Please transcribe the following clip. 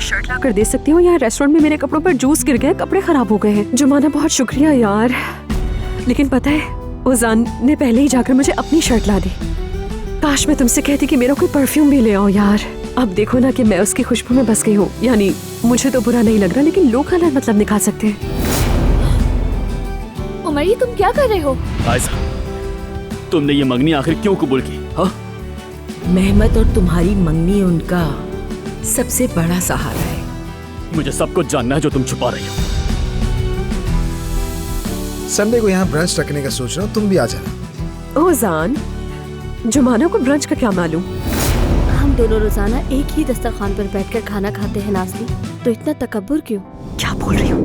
Shirt ला कर दे सकती हो? यार रेस्टोरेंट में मेरे कपड़ों पर जूस गिर गया, कपड़े खराब हो गए हैं। जुमाना बहुत शुक्रिया यार, लेकिन पता है ओजान ने पहले ही जाकर मुझे अपनी शर्ट ला दी। काश मैं तुमसे कहती कि मेरा कोई परफ्यूम भी ले आओ यार। अब देखो ना कि मैं उसकी खुशबू में बस गई हूँ। यानी मुझे तो बुरा नहीं लग रहा, लेकिन लोग गलत मतलब निकाल सकते हैं। उमर ये तुम क्या कर रहे हो? आयशा, तुमने ये मंगनी आखिर क्यों कबूल की? हाँ, मेहमद और तुम्हारी मंगनी उनका सबसे बड़ा सहारा है। मुझे सब कुछ जानना है जो तुम छुपा रही हो। संडे को यहाँ ब्रंच रखने का सोच रहा हूँ, तुम भी आ जाना। ओजान, जुमाना को ब्रंच का क्या मालूम? हम दोनों रोजाना एक ही दस्तरखान पर बैठकर खाना खाते हैं नाज़ली, तो इतना तकब्बुर क्यों? क्या बोल रही हो?